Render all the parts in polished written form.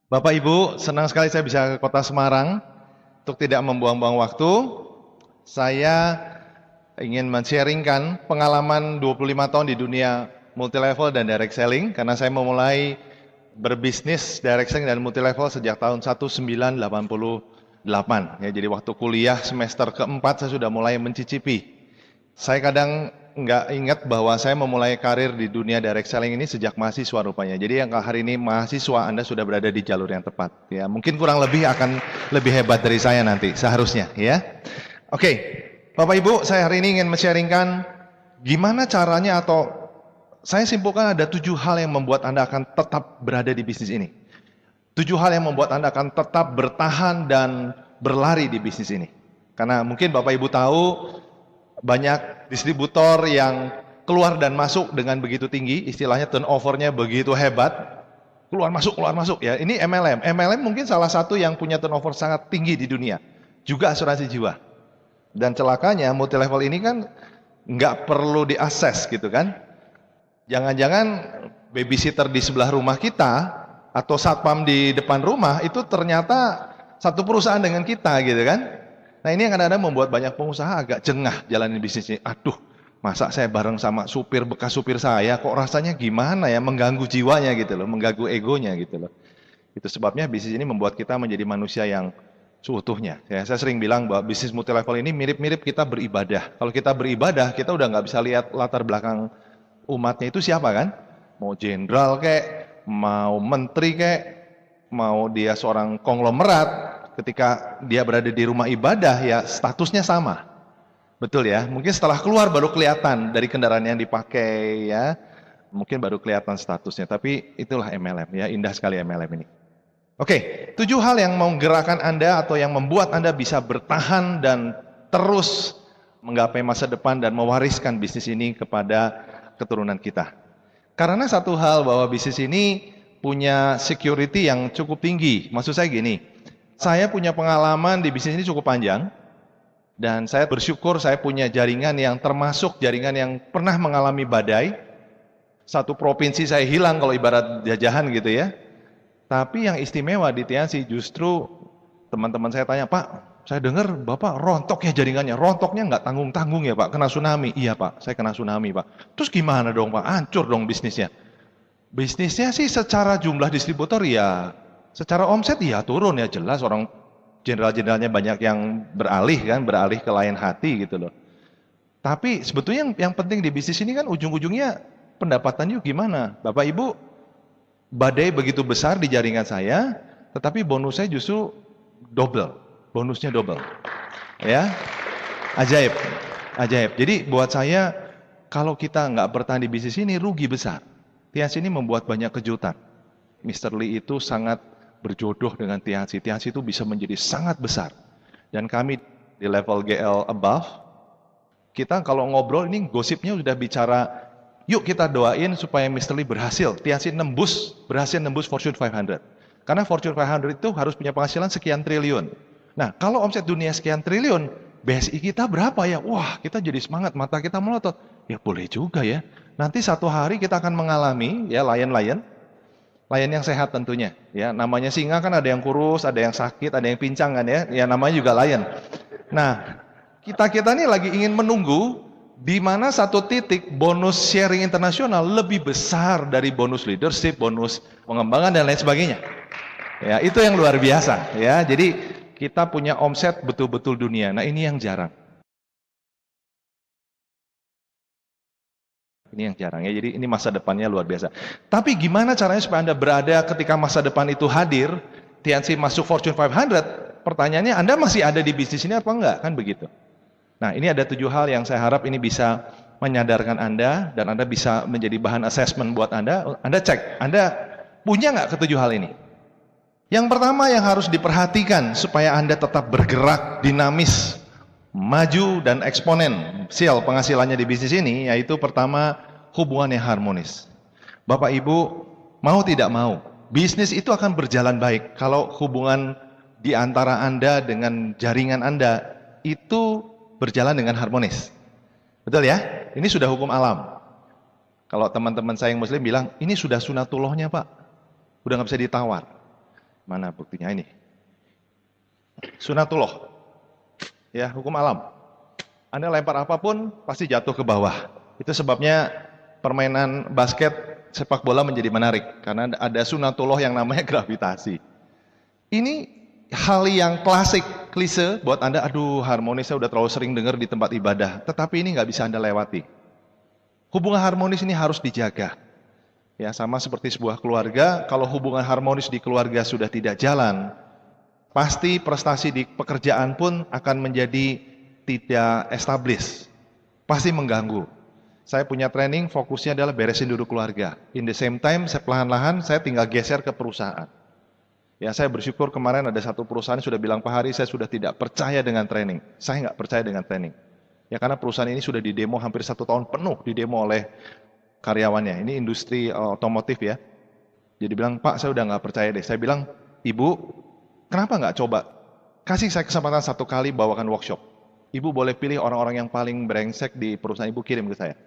Bapak Ibu, senang sekali saya bisa ke kota Semarang. Untuk tidak membuang-buang waktu, saya ingin men-sharingkan pengalaman 25 tahun di dunia multilevel dan direct selling, karena saya memulai berbisnis direct selling dan multilevel sejak tahun 1988. Ya, jadi waktu kuliah semester keempat saya sudah mulai mencicipi. Saya kadang nggak ingat bahwa saya memulai karir di dunia direct selling ini sejak mahasiswa rupanya. Jadi yang hari ini mahasiswa Anda sudah berada di jalur yang tepat. Ya, mungkin kurang lebih akan lebih hebat dari saya nanti seharusnya. Ya, oke, Bapak Ibu, saya hari ini ingin men-sharingkan gimana caranya atau saya simpulkan ada 7 hal yang membuat Anda akan tetap berada di bisnis ini. 7 hal yang membuat Anda akan tetap bertahan dan berlari di bisnis ini. Karena mungkin Bapak Ibu tahu banyak distributor yang keluar dan masuk dengan begitu tinggi, istilahnya turnovernya begitu hebat, keluar masuk ya. Ini MLM. MLM mungkin salah satu yang punya turnover sangat tinggi di dunia. Juga asuransi jiwa. Dan celakanya multi level ini kan nggak perlu diakses gitu kan. Jangan-jangan babysitter di sebelah rumah kita atau satpam di depan rumah itu ternyata satu perusahaan dengan kita gitu kan. Nah, ini yang kadang-kadang membuat banyak pengusaha agak jengah jalanin bisnisnya. Aduh, masa saya bareng sama supir bekas supir saya, kok rasanya gimana ya, mengganggu jiwanya gitu loh, mengganggu egonya gitu loh. Itu sebabnya bisnis ini membuat kita menjadi manusia yang seutuhnya. Ya, saya sering bilang bahwa bisnis multi level ini mirip-mirip kita beribadah. Kalau kita beribadah, kita udah nggak bisa lihat latar belakang umatnya itu siapa kan? Mau jenderal kek, mau menteri kek, mau dia seorang konglomerat, ketika dia berada di rumah ibadah ya statusnya sama. Betul ya? Mungkin setelah keluar baru kelihatan dari kendaraan yang dipakai ya. Mungkin baru kelihatan statusnya, tapi itulah MLM ya, indah sekali MLM ini. Oke, 7 hal yang menggerakkan Anda atau yang membuat Anda bisa bertahan dan terus menggapai masa depan dan mewariskan bisnis ini kepada keturunan kita. Karena satu hal bahwa bisnis ini punya security yang cukup tinggi. Maksud saya gini, saya punya pengalaman di bisnis ini cukup panjang dan saya bersyukur saya punya jaringan yang termasuk jaringan yang pernah mengalami badai. Satu provinsi saya hilang kalau ibarat jajahan gitu ya. Tapi yang istimewa di Tiansi justru teman-teman saya tanya, Pak, saya dengar Bapak rontok ya jaringannya. Rontoknya nggak tanggung-tanggung ya Pak, kena tsunami. Iya Pak, saya kena tsunami Pak. Terus gimana dong Pak? Hancur dong bisnisnya. Bisnisnya sih secara jumlah distributor ya, secara omset ya turun ya jelas, orang jenderal-jenderalnya banyak yang beralih kan, beralih ke lain hati gitu loh. Tapi sebetulnya yang penting di bisnis ini kan ujung-ujungnya pendapatan yuk gimana? Bapak Ibu, badai begitu besar di jaringan saya, tetapi bonusnya justru double. Bonusnya double. Ya, ajaib. Ajaib. Jadi buat saya, kalau kita nggak bertahan di bisnis ini, rugi besar. Tiansi ini membuat banyak kejutan. Mr. Lee itu sangat berjodoh dengan Tiansi. Tiansi itu bisa menjadi sangat besar. Dan kami di level GL above, kita kalau ngobrol ini gosipnya sudah bicara, yuk kita doain supaya Mr. Lee berhasil. Tiansi berhasil nembus Fortune 500. Karena Fortune 500 itu harus punya penghasilan sekian triliun. Nah, kalau omset dunia sekian triliun, BSI kita berapa ya? Wah, kita jadi semangat, mata kita melotot. Ya boleh juga ya. Nanti satu hari kita akan mengalami ya lion yang sehat tentunya. Ya, namanya singa kan ada yang kurus, ada yang sakit, ada yang pincang kan ya. Ya namanya juga lion. Nah, kita ini lagi ingin menunggu di mana satu titik bonus sharing internasional lebih besar dari bonus leadership, bonus pengembangan dan lain sebagainya. Ya, itu yang luar biasa ya. Jadi kita punya omset betul-betul dunia. Nah, ini yang jarang. Ini yang jarang ya. Jadi ini masa depannya luar biasa. Tapi gimana caranya supaya Anda berada ketika masa depan itu hadir, Tiansi masuk Fortune 500, pertanyaannya Anda masih ada di bisnis ini apa enggak? Kan begitu. Nah, ini ada 7 hal yang saya harap ini bisa menyadarkan Anda dan Anda bisa menjadi bahan assessment buat Anda. Anda cek, Anda punya nggak ke 7 hal ini? Yang pertama yang harus diperhatikan supaya Anda tetap bergerak dinamis, maju dan eksponensial penghasilannya di bisnis ini, yaitu pertama hubungan yang harmonis. Bapak Ibu, mau tidak mau, bisnis itu akan berjalan baik kalau hubungan di antara Anda dengan jaringan Anda itu berjalan dengan harmonis. Betul ya? Ini sudah hukum alam. Kalau teman-teman saya yang muslim bilang, ini sudah sunatullahnya Pak. Udah nggak bisa ditawar. Mana buktinya ini? Sunatullah. Ya, hukum alam. Anda lempar apapun pasti jatuh ke bawah. Itu sebabnya permainan basket sepak bola menjadi menarik karena ada sunatullah yang namanya gravitasi. Ini hal yang klasik, klise buat Anda, aduh harmonis saya udah terlalu sering dengar di tempat ibadah. Tetapi ini nggak bisa Anda lewati. Hubungan harmonis ini harus dijaga. Ya, sama seperti sebuah keluarga, kalau hubungan harmonis di keluarga sudah tidak jalan, pasti prestasi di pekerjaan pun akan menjadi tidak established. Pasti mengganggu. Saya punya training, fokusnya adalah beresin dulu keluarga. In the same time, saya perlahan-lahan saya tinggal geser ke perusahaan. Ya, saya bersyukur kemarin ada satu perusahaan yang sudah bilang, Pak Hari, saya sudah tidak percaya dengan training. Saya nggak percaya dengan training. Ya, karena perusahaan ini sudah didemo hampir 1 tahun penuh, didemo oleh karyawannya. Ini industri otomotif ya. Jadi bilang, Pak saya udah nggak percaya deh. Saya bilang, Ibu, kenapa nggak coba? Kasih saya kesempatan 1 kali bawakan workshop. Ibu boleh pilih orang-orang yang paling brengsek di perusahaan Ibu, kirim ke saya.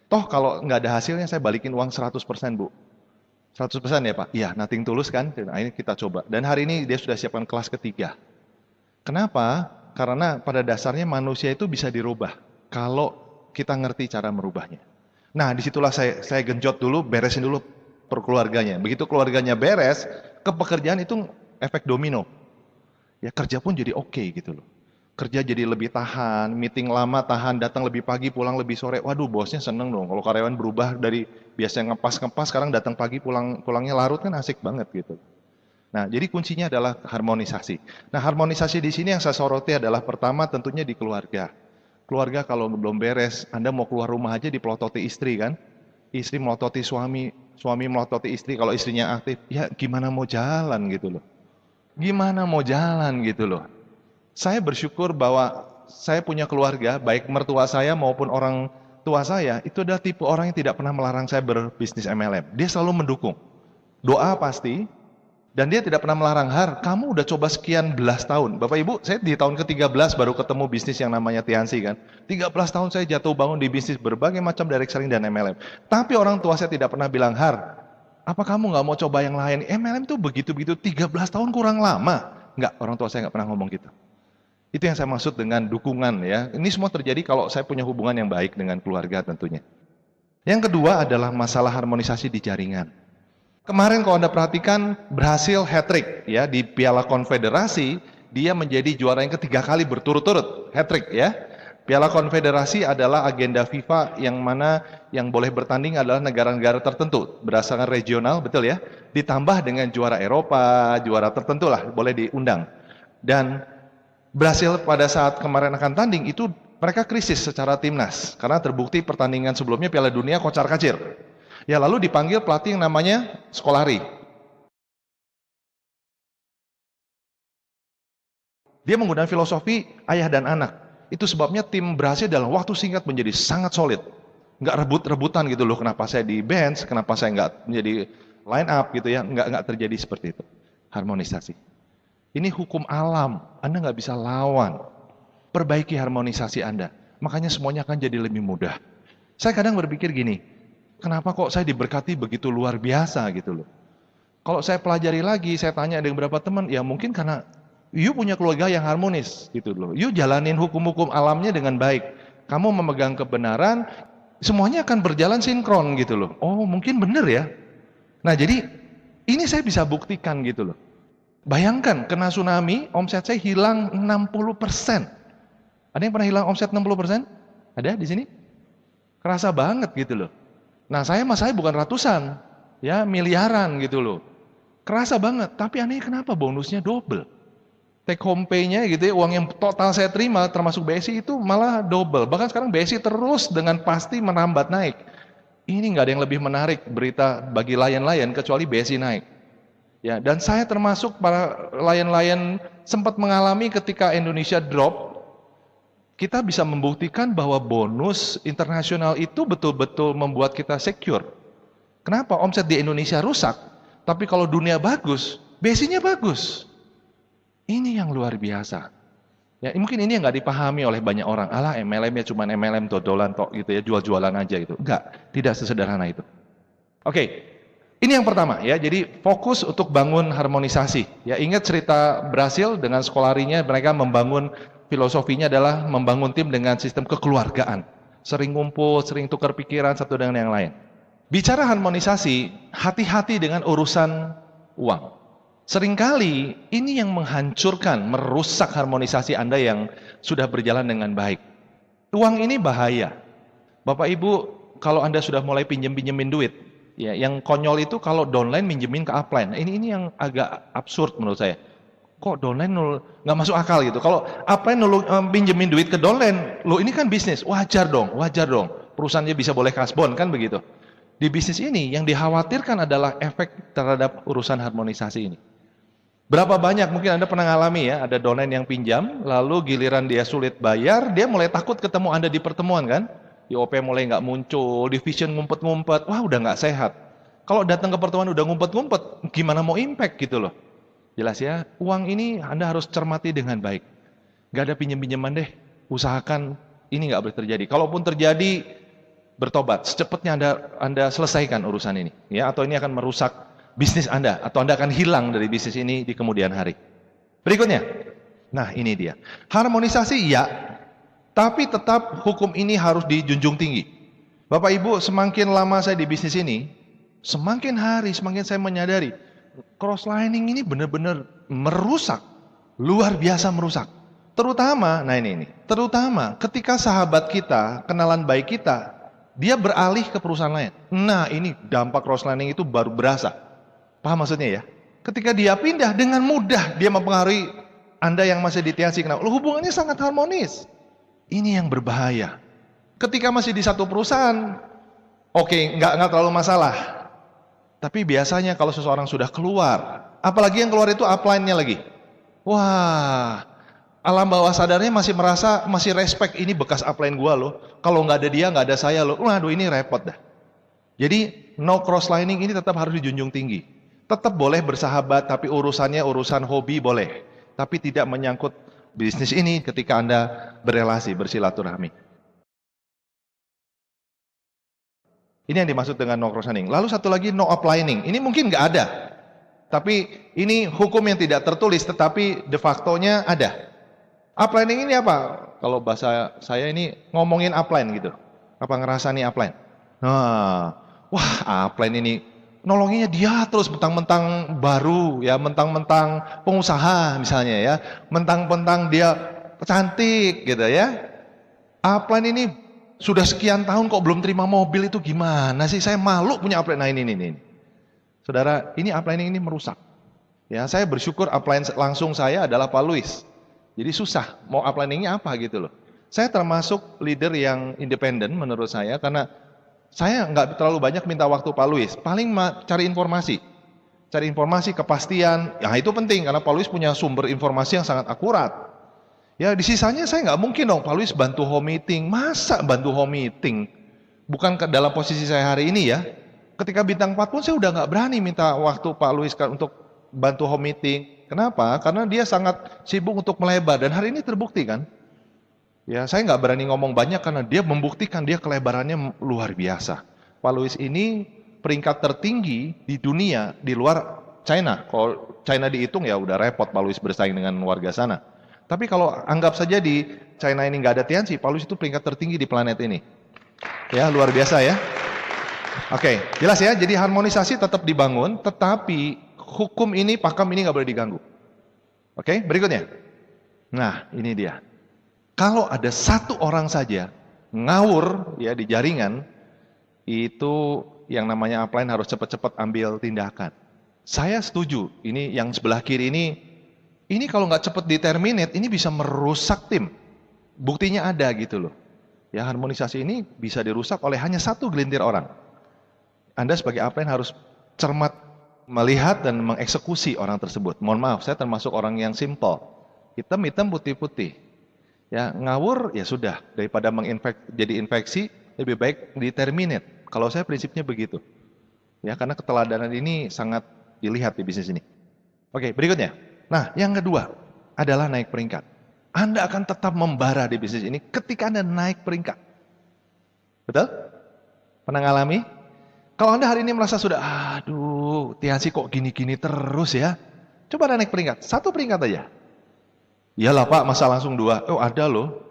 Toh kalau nggak ada hasilnya saya balikin uang 100% Bu. 100% ya Pak? Iya, nothing tulus kan? Nah ini kita coba. Dan hari ini dia sudah siapkan kelas ketiga. Kenapa? Karena pada dasarnya manusia itu bisa dirubah. Kalau kita ngerti cara merubahnya. Nah disitulah saya genjot dulu, beresin dulu perkeluarganya. Begitu keluarganya beres, ke pekerjaan itu efek domino. Ya kerja pun jadi oke gitu loh. Kerja jadi lebih tahan, meeting lama tahan, datang lebih pagi, pulang lebih sore. Waduh bosnya seneng dong. Kalau karyawan berubah dari biasanya ngepas-ngepas, sekarang datang pagi pulangnya larut kan asik banget gitu. Nah jadi kuncinya adalah harmonisasi. Nah harmonisasi di sini yang saya soroti adalah pertama tentunya di keluarga. Keluarga kalau belum beres, Anda mau keluar rumah aja dipelototi istri kan? Istri melototi suami, suami melototi istri, kalau istrinya aktif, ya gimana mau jalan gitu loh. Gimana mau jalan gitu loh. Saya bersyukur bahwa saya punya keluarga, baik mertua saya maupun orang tua saya, itu adalah tipe orang yang tidak pernah melarang saya berbisnis MLM. Dia selalu mendukung. Doa pasti, dan dia tidak pernah melarang, Har, kamu udah coba sekian belas tahun. Bapak Ibu, saya di tahun ke-13 baru ketemu bisnis yang namanya Tiansi kan. 13 tahun saya jatuh bangun di bisnis berbagai macam direct selling dan MLM. Tapi orang tua saya tidak pernah bilang, Har, apa kamu nggak mau coba yang lain? MLM tuh begitu-begitu 13 tahun kurang lama. Enggak, orang tua saya nggak pernah ngomong gitu. Itu yang saya maksud dengan dukungan ya. Ini semua terjadi kalau saya punya hubungan yang baik dengan keluarga tentunya. Yang kedua adalah masalah harmonisasi di jaringan. Kemarin kalau Anda perhatikan berhasil hat-trick ya di Piala Konfederasi, dia menjadi juara yang ketiga kali berturut-turut hat-trick ya. Piala Konfederasi adalah agenda FIFA yang mana yang boleh bertanding adalah negara-negara tertentu berdasarkan regional, betul ya. Ditambah dengan juara Eropa, juara tertentu lah boleh diundang. Dan berhasil pada saat kemarin akan tanding itu mereka krisis secara timnas karena terbukti pertandingan sebelumnya Piala Dunia kocar-kacir. Ya lalu dipanggil pelatih yang namanya Scolari. Dia menggunakan filosofi ayah dan anak. Itu sebabnya tim berhasil dalam waktu singkat menjadi sangat solid. Nggak rebut-rebutan gitu loh, kenapa saya di bench, kenapa saya nggak menjadi line up gitu ya. Nggak terjadi seperti itu. Harmonisasi. Ini hukum alam, Anda nggak bisa lawan. Perbaiki harmonisasi Anda. Makanya semuanya akan jadi lebih mudah. Saya kadang berpikir gini, kenapa kok saya diberkati begitu luar biasa gitu loh. Kalau saya pelajari lagi, saya tanya dengan beberapa teman, ya mungkin karena you punya keluarga yang harmonis gitu loh. You jalanin hukum-hukum alamnya dengan baik. Kamu memegang kebenaran, semuanya akan berjalan sinkron gitu loh. Oh mungkin benar ya. Nah jadi ini saya bisa buktikan gitu loh. Bayangkan kena tsunami, omset saya hilang 60%. Ada yang pernah hilang omset 60%? Ada di sini? Kerasa banget gitu loh. Nah saya bukan ratusan, ya miliaran gitu loh. Kerasa banget, tapi anehnya kenapa bonusnya double? Take home pay-nya gitu ya, uang yang total saya terima termasuk BSI itu malah double. Bahkan sekarang BSI terus dengan pasti merambat naik. Ini nggak ada yang lebih menarik berita bagi layan-layan kecuali BSI naik. Ya, dan saya termasuk para layan-layan sempat mengalami ketika Indonesia drop. Kita bisa membuktikan bahwa bonus internasional itu betul-betul membuat kita secure. Kenapa? Omset di Indonesia rusak, tapi kalau dunia bagus, BSI-nya bagus. Ini yang luar biasa. Ya, mungkin ini yang nggak dipahami oleh banyak orang. Alah, MLM ya cuma MLM dodolan tok gitu ya, jual-jualan aja gitu. Enggak, tidak sesederhana itu. Oke, Ini yang pertama ya, jadi fokus untuk bangun harmonisasi. Ya, ingat cerita Brasil dengan Scolari-nya, mereka membangun filosofinya adalah membangun tim dengan sistem kekeluargaan. Sering ngumpul, sering tukar pikiran satu dengan yang lain. Bicara harmonisasi, hati-hati dengan urusan uang. Seringkali ini yang menghancurkan, merusak harmonisasi Anda yang sudah berjalan dengan baik. Uang ini bahaya. Bapak Ibu, kalau Anda sudah mulai pinjem-pinjemin duit, ya, yang konyol itu kalau downline minjemin ke upline. Nah, ini yang agak absurd menurut saya. Kok downline nggak masuk akal gitu. Kalau upline pinjemin duit ke downline, lo ini kan bisnis, wajar dong, wajar dong. Perusahaannya bisa boleh kasbon kan begitu. Di bisnis ini yang dikhawatirkan adalah efek terhadap urusan harmonisasi ini. Berapa banyak mungkin Anda pernah ngalami ya, ada downline yang pinjam, lalu giliran dia sulit bayar, dia mulai takut ketemu Anda di pertemuan kan? IOP mulai nggak muncul, division ngumpet-ngumpet, wah udah nggak sehat. Kalau datang ke pertemuan udah ngumpet-ngumpet, gimana mau impact gitu loh. Jelas ya, uang ini Anda harus cermati dengan baik. Gak ada pinjam-pinjaman deh, usahakan ini nggak boleh terjadi. Kalaupun terjadi, bertobat, secepatnya Anda selesaikan urusan ini. Ya, atau ini akan merusak bisnis Anda, atau Anda akan hilang dari bisnis ini di kemudian hari. Berikutnya, nah ini dia. Harmonisasi ya, tapi tetap hukum ini harus dijunjung tinggi. Bapak Ibu, semakin lama saya di bisnis ini, semakin hari semakin saya menyadari cross lining ini benar-benar merusak, luar biasa merusak. Terutama, nah ini, terutama ketika sahabat kita, kenalan baik kita, dia beralih ke perusahaan lain. Nah ini dampak cross lining itu baru berasa. Paham maksudnya ya? Ketika dia pindah dengan mudah dia mempengaruhi Anda yang masih di TNC. Kenapa? Hubungannya sangat harmonis. Ini yang berbahaya. Ketika masih di satu perusahaan, oke, nggak terlalu masalah. Tapi biasanya kalau seseorang sudah keluar, apalagi yang keluar itu upline-nya lagi. Wah, alam bawah sadarnya masih merasa, masih respect, ini bekas upline gua loh. Kalau nggak ada dia, nggak ada saya loh. Waduh, ini repot dah. Jadi no cross lining ini tetap harus dijunjung tinggi. Tetap boleh bersahabat, tapi urusannya urusan hobi boleh. Tapi tidak menyangkut bisnis ini ketika Anda berelasi, bersilaturahmi. Ini yang dimaksud dengan no cross lining. Lalu satu lagi no uplining. Ini mungkin nggak ada. Tapi ini hukum yang tidak tertulis, tetapi de facto-nya ada. Uplining ini apa? Kalau bahasa saya ini ngomongin upline gitu. Apa ngerasani upline? Nah, wah upline ini nolonginnya dia terus mentang-mentang baru ya, mentang-mentang pengusaha misalnya ya, mentang-mentang dia cantik gitu ya. Upline ini sudah sekian tahun kok belum terima mobil, itu gimana sih? Saya malu punya upline. Nah ini. Saudara, ini upline ini merusak. Ya, saya bersyukur upline langsung saya adalah Pak Luis. Jadi susah mau upliningnya apa gitu loh. Saya termasuk leader yang independen menurut saya karena saya nggak terlalu banyak minta waktu Pak Luis. Paling cari informasi kepastian. Ya itu penting karena Pak Luis punya sumber informasi yang sangat akurat. Ya di sisanya saya nggak mungkin dong Pak Luis bantu home meeting. Masa bantu home meeting? Bukan dalam posisi saya hari ini ya. Ketika bintang 4 pun saya udah nggak berani minta waktu Pak Luis untuk bantu home meeting. Kenapa? Karena dia sangat sibuk untuk melebar dan hari ini terbukti kan. Ya saya nggak berani ngomong banyak karena dia membuktikan dia kelebarannya luar biasa. Pak Luis ini peringkat tertinggi di dunia di luar China. Kalau China dihitung ya udah repot Pak Luis bersaing dengan warga sana. Tapi kalau anggap saja di China ini nggak ada Tianqi, Pak Luis itu peringkat tertinggi di planet ini. Ya luar biasa ya. Oke, jelas ya. Jadi harmonisasi tetap dibangun, tetapi hukum ini, pakam ini nggak boleh diganggu. Oke, berikutnya. Nah, ini dia. Kalau ada satu orang saja ngawur ya di jaringan, itu yang namanya upline harus cepat-cepat ambil tindakan. Saya setuju. Ini yang sebelah kiri ini kalau nggak cepat di-terminate, ini bisa merusak tim. Buktinya ada gitu loh. Ya harmonisasi ini bisa dirusak oleh hanya satu gelintir orang. Anda sebagai upline harus cermat melihat dan mengeksekusi orang tersebut. Mohon maaf, saya termasuk orang yang simple. Hitam-hitam, putih-putih. Ya ngawur ya sudah, daripada jadi infeksi, lebih baik di-terminate. Kalau saya prinsipnya begitu. Ya karena keteladanan ini sangat dilihat di bisnis ini. Oke, berikutnya. Nah, yang kedua adalah naik peringkat. Anda akan tetap membara di bisnis ini ketika Anda naik peringkat. Betul? Pernah ngalami? Kalau Anda hari ini merasa sudah, aduh, Tiansi kok gini-gini terus ya. Coba Anda naik peringkat, 1 peringkat aja. Iyalah Pak, masa langsung 2? Oh ada loh.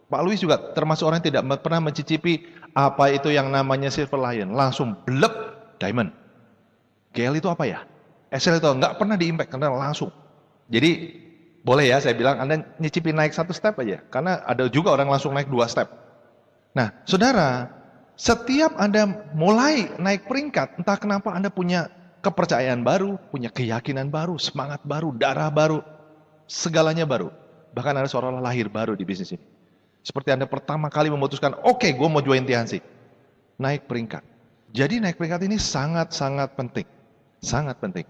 Pak Luis juga termasuk orang yang tidak pernah mencicipi apa itu yang namanya Silver Lion. Langsung blep, Diamond. GL itu apa ya? SL itu nggak pernah di impact, karena langsung. Jadi boleh ya saya bilang Anda nyicipi naik 1 step aja. Karena ada juga orang langsung naik 2 step. Nah saudara, setiap Anda mulai naik peringkat, entah kenapa Anda punya kepercayaan baru, punya keyakinan baru, semangat baru, darah baru, segalanya baru. Bahkan Anda seolah-olah lahir baru di bisnis ini. Seperti Anda pertama kali memutuskan, oke, gue mau join Tiansi. Naik peringkat. Jadi naik peringkat ini sangat-sangat penting. Sangat penting.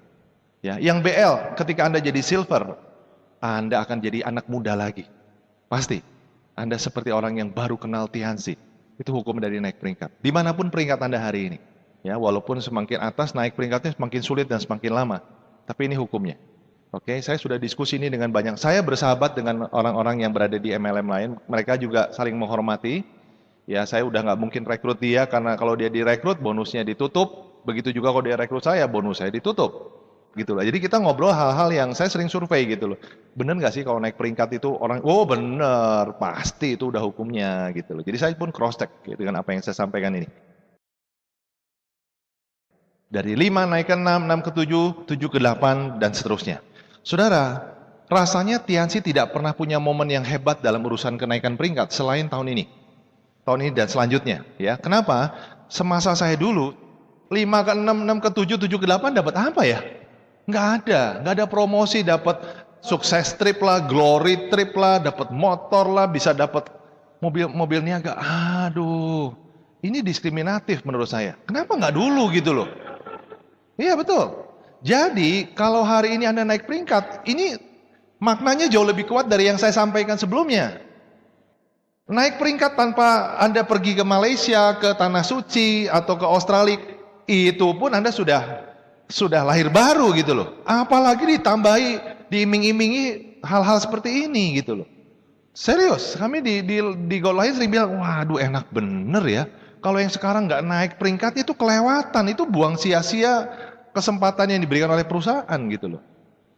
Ya, yang BL, ketika Anda jadi silver, Anda akan jadi anak muda lagi. Pasti. Anda seperti orang yang baru kenal Tiansi. Itu hukum dari naik peringkat. Dimanapun peringkat Anda hari ini. Ya, walaupun semakin atas, naik peringkatnya semakin sulit dan semakin lama. Tapi ini hukumnya. Oke, saya sudah diskusi ini dengan banyak. Saya bersahabat dengan orang-orang yang berada di MLM lain. Mereka juga saling menghormati. Ya, saya udah nggak mungkin rekrut dia karena kalau dia direkrut bonusnya ditutup. Begitu juga kalau dia rekrut saya, bonus saya ditutup. Gitu loh. Jadi kita ngobrol hal-hal yang saya sering survei gitu loh. Bener nggak sih kalau naik peringkat itu orang, oh bener, pasti itu udah hukumnya gitu loh. Jadi saya pun cross check gitu, dengan apa yang saya sampaikan ini. Dari 5 naik ke 6, 6 ke 7, 7 ke 8 dan seterusnya. Saudara, rasanya Tiansi tidak pernah punya momen yang hebat dalam urusan kenaikan peringkat selain tahun ini. Tahun ini dan selanjutnya. Ya, kenapa? Semasa saya dulu, 5 ke 6, 6 ke 7, 7 ke 8 dapat apa ya? Nggak ada promosi, dapat sukses trip lah, glory trip lah, dapat motor lah, bisa dapat mobil niaga. Aduh, ini diskriminatif menurut saya. Kenapa nggak dulu gitu loh? Iya betul. Jadi kalau hari ini Anda naik peringkat, ini maknanya jauh lebih kuat dari yang saya sampaikan sebelumnya. Naik peringkat tanpa Anda pergi ke Malaysia, ke Tanah Suci, atau ke Australia, itu pun Anda sudah lahir baru gitu loh. Apalagi ditambahi, diiming-imingi hal-hal seperti ini gitu loh. Serius, kami di Gold Lion sering bilang, waduh enak bener ya. Kalau yang sekarang nggak naik peringkat itu kelewatan, itu buang sia-sia kesempatan yang diberikan oleh perusahaan gitu loh.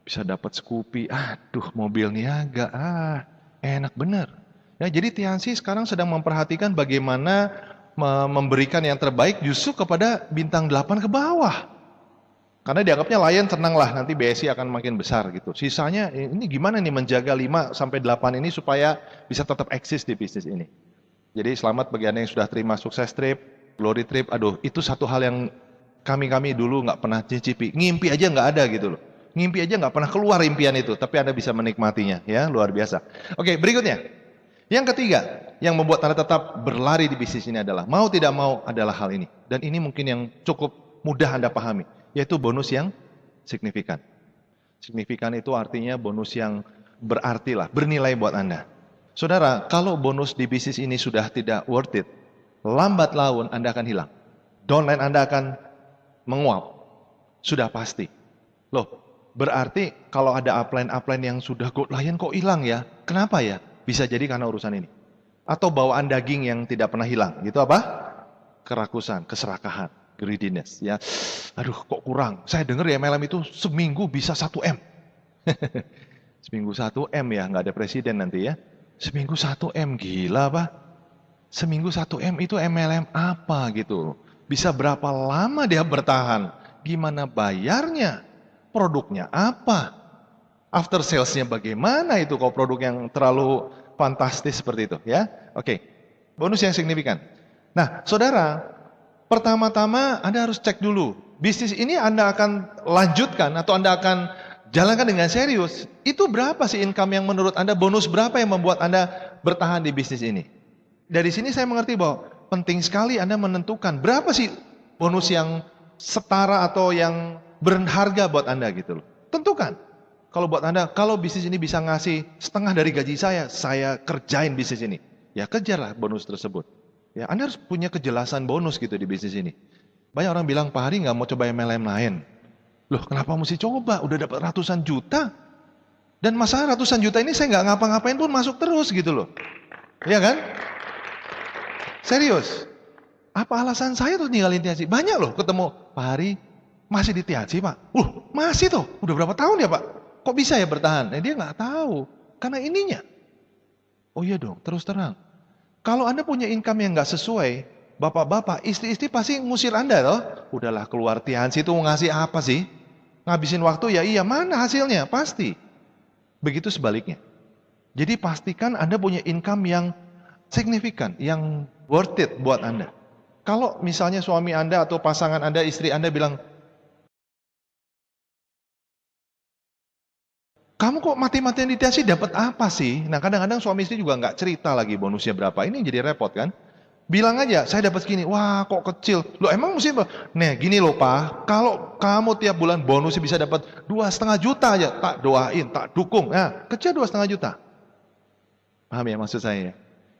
Bisa dapat Scoopy, aduh mobil niaga, enak bener. Ya, jadi Tiansi sekarang sedang memperhatikan bagaimana memberikan yang terbaik justru kepada bintang 8 ke bawah. Karena dianggapnya Lion tenanglah, nanti BSI akan makin besar gitu. Sisanya ini gimana nih menjaga 5 sampai 8 ini supaya bisa tetap eksis di bisnis ini. Jadi selamat bagi Anda yang sudah terima sukses trip, glory trip, aduh itu satu hal yang kami dulu nggak pernah cicipi, ngimpi aja nggak ada gitu loh. Ngimpi aja nggak pernah keluar impian itu, tapi Anda bisa menikmatinya, ya luar biasa. Oke, berikutnya. Yang ketiga, yang membuat Anda tetap berlari di bisnis ini adalah, mau tidak mau adalah hal ini. Dan ini mungkin yang cukup mudah Anda pahami, yaitu bonus yang signifikan. Signifikan itu artinya bonus yang berarti lah, bernilai buat Anda. Saudara, kalau bonus di bisnis ini sudah tidak worth it, lambat laun Anda akan hilang. Downline Anda akan menguap, sudah pasti. Loh, berarti kalau ada upline yang sudah Gold Lion kok hilang ya? Kenapa ya? Bisa jadi karena urusan ini. Atau bawaan daging yang tidak pernah hilang. Gitu apa? Kerakusan, keserakahan, greediness. Ya, aduh kok kurang. Saya dengar ya MLM itu seminggu bisa 1 M. Seminggu 1 M ya, nggak ada presiden nanti ya. Seminggu 1 M, gila apa? Seminggu 1 M itu MLM apa gitu? Bisa berapa lama dia bertahan? Gimana bayarnya? Produknya apa? After salesnya bagaimana itu kalau produk yang terlalu fantastis seperti itu ya? Oke, bonus yang signifikan. Nah, saudara, pertama-tama Anda harus cek dulu. Bisnis ini Anda akan lanjutkan atau Anda akan jalankan dengan serius. Itu berapa sih income yang menurut Anda, bonus berapa yang membuat Anda bertahan di bisnis ini? Dari sini saya mengerti bahwa penting sekali Anda menentukan berapa sih bonus yang setara atau yang berharga buat Anda gitu loh. Tentukan. Kalau buat Anda, kalau bisnis ini bisa ngasih setengah dari gaji saya kerjain bisnis ini. Ya kejarlah bonus tersebut. Ya Anda harus punya kejelasan bonus gitu di bisnis ini. Banyak orang bilang, Pak Hari nggak mau coba MLM lain. Loh kenapa mesti coba? Udah dapat ratusan juta. Dan masalah ratusan juta ini saya nggak ngapa-ngapain pun masuk terus gitu loh. Iya kan? Serius. Apa alasan saya tuh ninggalin Tiansi? Banyak loh ketemu, Pak Hari masih di Tiansi Pak. Masih tuh, udah berapa tahun ya Pak? Kok bisa ya bertahan? Dia nggak tahu, karena ininya. Oh iya dong, terus terang. Kalau Anda punya income yang nggak sesuai, bapak-bapak, istri-istri pasti ngusir Anda loh. Udahlah keluar Tiansi tuh ngasih apa sih? Ngabisin waktu ya iya, mana hasilnya? Pasti. Begitu sebaliknya. Jadi pastikan Anda punya income yang signifikan, yang worth it buat Anda. Kalau misalnya suami Anda atau pasangan Anda, istri Anda bilang, kamu kok mati-matian di Tiansi dapat apa sih? Nah kadang-kadang suami istri juga nggak cerita lagi bonusnya berapa. Ini jadi repot kan? Bilang aja, saya dapat segini. Wah kok kecil. Loh emang mesti apa? Nih gini loh Pak, kalau kamu tiap bulan bonusnya bisa dapat 2,5 juta aja. Tak doain, tak dukung. Nah kecil 2,5 juta. Paham ya maksud saya?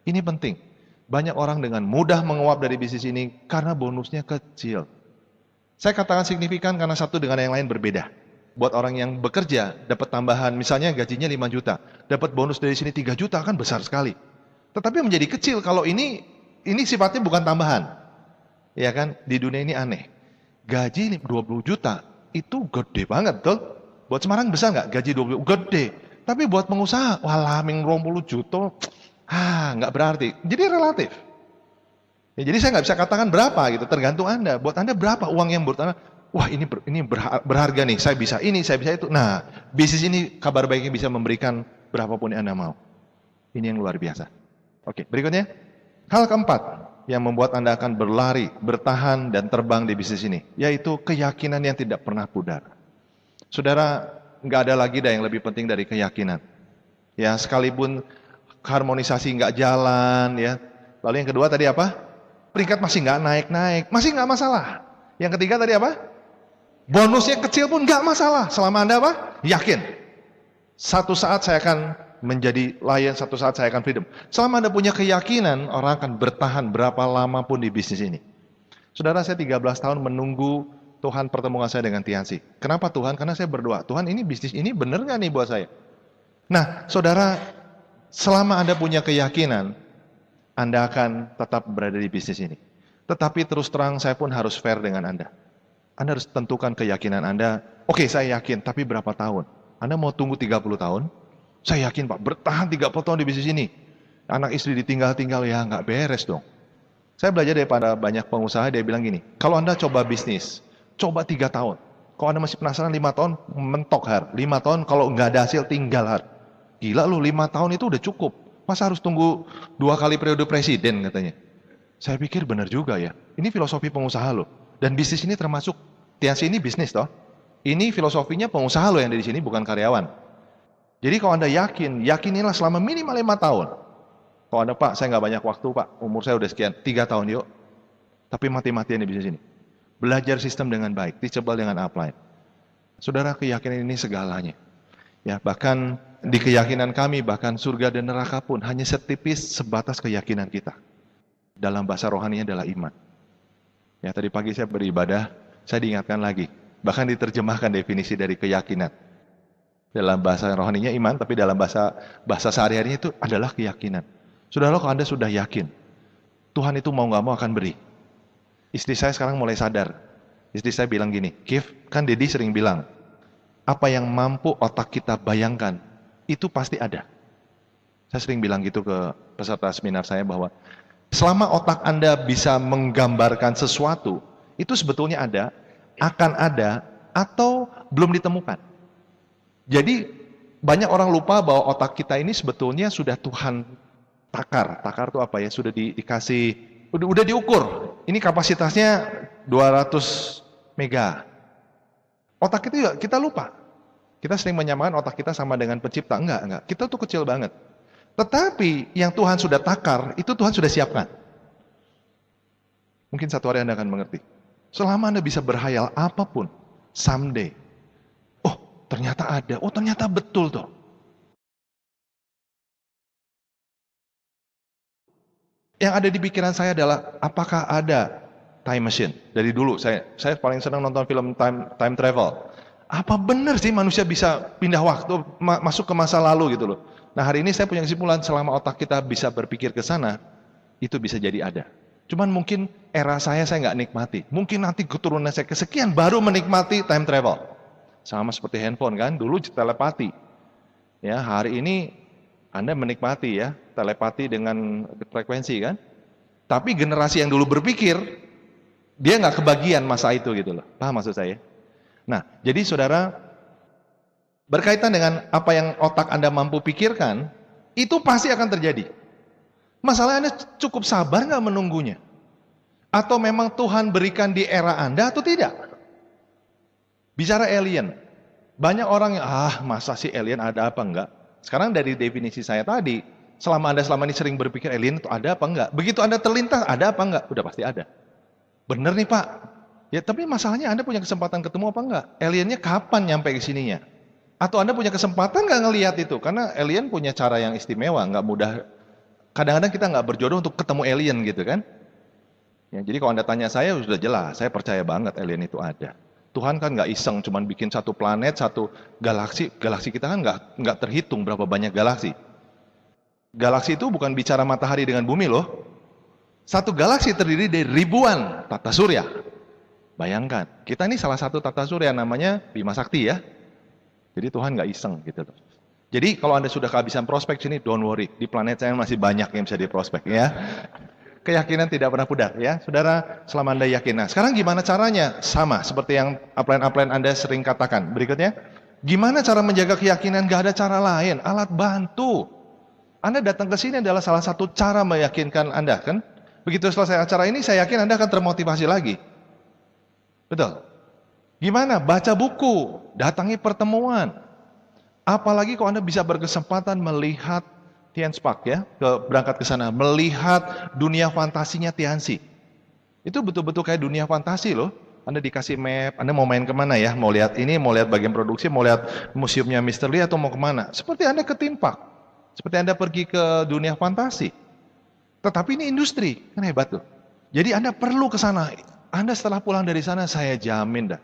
Ini penting. Banyak orang dengan mudah menguap dari bisnis ini karena bonusnya kecil. Saya katakan signifikan karena satu dengan yang lain berbeda. Buat orang yang bekerja, dapat tambahan, misalnya gajinya 5 juta. Dapat bonus dari sini 3 juta, kan besar sekali. Tetapi menjadi kecil kalau ini sifatnya bukan tambahan. Ya kan, di dunia ini aneh. Gaji 20 juta, itu gede banget tuh. Buat Semarang besar nggak? Gaji 20, gede. Tapi buat pengusaha, walah ming 20 juta, nggak berarti. Jadi relatif. Ya, jadi saya nggak bisa katakan berapa gitu, tergantung Anda. Buat Anda berapa uang yang menurut Anda, wah ini berharga nih, saya bisa ini, saya bisa itu. Nah, bisnis ini kabar baiknya bisa memberikan berapapun yang Anda mau. Ini yang luar biasa. Oke, berikutnya. Hal keempat yang membuat Anda akan berlari, bertahan, dan terbang di bisnis ini, yaitu keyakinan yang tidak pernah pudar. Saudara, nggak ada lagi yang lebih penting dari keyakinan. Ya, sekalipun harmonisasi nggak jalan, ya. Lalu yang kedua tadi apa? Peringkat masih nggak naik-naik, masih nggak masalah. Yang ketiga tadi apa? Bonusnya kecil pun nggak masalah, selama Anda apa? Yakin. Satu saat saya akan menjadi lion, satu saat saya akan freedom. Selama Anda punya keyakinan, orang akan bertahan berapa lama pun di bisnis ini. Saudara, saya 13 tahun menunggu Tuhan pertemuan saya dengan Tiansi. Kenapa Tuhan? Karena saya berdoa, Tuhan ini bisnis ini benar nggak nih buat saya? Nah, saudara, selama Anda punya keyakinan, Anda akan tetap berada di bisnis ini. Tetapi terus terang saya pun harus fair dengan Anda. Anda harus tentukan keyakinan Anda. Oke, saya yakin, tapi berapa tahun? Anda mau tunggu 30 tahun? Saya yakin Pak, bertahan 30 tahun di bisnis ini. Anak istri ditinggal-tinggal, ya nggak beres dong. Saya belajar daripada banyak pengusaha, dia bilang gini, kalau Anda coba bisnis, coba 3 tahun. Kalau Anda masih penasaran 5 tahun, mentok Har. 5 tahun kalau nggak ada hasil, tinggal Har. Gila lu, 5 tahun itu udah cukup. Masa harus tunggu 2 kali periode presiden katanya. Saya pikir benar juga ya. Ini filosofi pengusaha loh. Dan bisnis ini termasuk, Tiansi ini bisnis toh. Ini filosofinya pengusaha loh yang ada di sini, bukan karyawan. Jadi kalau Anda yakinilah selama minimal 5 tahun. Kalau Anda, Pak, saya nggak banyak waktu Pak, umur saya udah sekian, 3 tahun yuk. Tapi mati-matian di bisnis ini. Belajar sistem dengan baik, teachable dengan upline. Saudara, keyakinan ini segalanya. Ya, bahkan di keyakinan kami, bahkan surga dan neraka pun hanya setipis sebatas keyakinan kita. Dalam bahasa rohaninya adalah iman. Ya, tadi pagi saya beribadah, saya diingatkan lagi. Bahkan diterjemahkan definisi dari keyakinan. Dalam bahasa rohaninya iman, tapi dalam bahasa sehari-harinya itu adalah keyakinan. Saudara, kalau Anda sudah yakin, Tuhan itu mau nggak mau akan beri. Istri saya sekarang mulai sadar. Istri saya bilang gini, Kif, kan Dedi sering bilang, apa yang mampu otak kita bayangkan, itu pasti ada. Saya sering bilang gitu ke peserta seminar saya bahwa selama otak Anda bisa menggambarkan sesuatu, itu sebetulnya ada, akan ada, atau belum ditemukan. Jadi banyak orang lupa bahwa otak kita ini sebetulnya sudah Tuhan takar. Takar itu apa ya? Sudah dikasih, udah diukur. Ini kapasitasnya 200 mega. Otak itu juga kita lupa. Kita sering menyamakan otak kita sama dengan pencipta. Enggak. Kita tuh kecil banget. Tetapi yang Tuhan sudah takar, itu Tuhan sudah siapkan. Mungkin satu hari Anda akan mengerti. Selama Anda bisa berhayal apapun, someday, oh ternyata ada, oh ternyata betul tuh. Yang ada di pikiran saya adalah, apakah ada time machine? Dari dulu, saya paling senang nonton film time travel. Apa benar sih manusia bisa pindah waktu, masuk ke masa lalu gitu loh. Nah hari ini saya punya kesimpulan, selama otak kita bisa berpikir ke sana, itu bisa jadi ada. Cuman mungkin era saya nggak nikmati. Mungkin nanti keturunan saya kesekian baru menikmati time travel. Sama seperti handphone kan, dulu telepati. Ya, hari ini Anda menikmati ya telepati dengan frekuensi kan. Tapi generasi yang dulu berpikir, dia nggak kebagian masa itu gitu loh. Paham maksud saya? Nah, jadi saudara, berkaitan dengan apa yang otak Anda mampu pikirkan, itu pasti akan terjadi. Masalahnya Anda cukup sabar nggak menunggunya? Atau memang Tuhan berikan di era Anda atau tidak? Bicara alien, banyak orang yang, masa sih alien ada apa enggak? Sekarang dari definisi saya tadi, selama Anda selama ini sering berpikir alien itu ada apa enggak? Begitu Anda terlintas, ada apa enggak? Udah pasti ada. Bener nih Pak. Ya tapi masalahnya Anda punya kesempatan ketemu apa enggak? Aliennya kapan nyampe ke sininya? Atau Anda punya kesempatan nggak ngelihat itu? Karena alien punya cara yang istimewa, nggak mudah. Kadang-kadang kita nggak berjodoh untuk ketemu alien gitu kan? Ya, jadi kalau Anda tanya saya sudah jelas, saya percaya banget alien itu ada. Tuhan kan nggak iseng, cuman bikin satu planet, satu galaksi. Galaksi kita kan nggak terhitung berapa banyak galaksi. Galaksi itu bukan bicara matahari dengan bumi loh. Satu galaksi terdiri dari ribuan tata surya. Bayangkan, kita ini salah satu tata surya namanya Bima Sakti ya. Jadi Tuhan nggak iseng gitu loh. Jadi kalau Anda sudah kehabisan prospek sini, don't worry. Di planet saya masih banyak yang bisa diprospek ya. Keyakinan tidak pernah pudar ya. Saudara, selama Anda yakin. Nah, sekarang gimana caranya? Sama seperti yang upline-upline Anda sering katakan. Berikutnya, gimana cara menjaga keyakinan? Gak ada cara lain. Alat bantu. Anda datang ke sini adalah salah satu cara meyakinkan Anda kan. Begitu selesai acara ini, saya yakin Anda akan termotivasi lagi. Betul. Gimana? Baca buku, datangi pertemuan. Apalagi kalau Anda bisa berkesempatan melihat Tian's Park ya, berangkat ke sana, melihat dunia fantasinya Tianxi. Itu betul-betul kayak dunia fantasi loh. Anda dikasih map, Anda mau main kemana ya? Mau lihat ini, mau lihat bagian produksi, mau lihat museumnya Mr. Lee atau mau kemana? Seperti Anda ke theme park. Seperti Anda pergi ke dunia fantasi. Tetapi ini industri, kan hebat tuh. Jadi Anda perlu ke sana. Anda setelah pulang dari sana, saya jamin dah.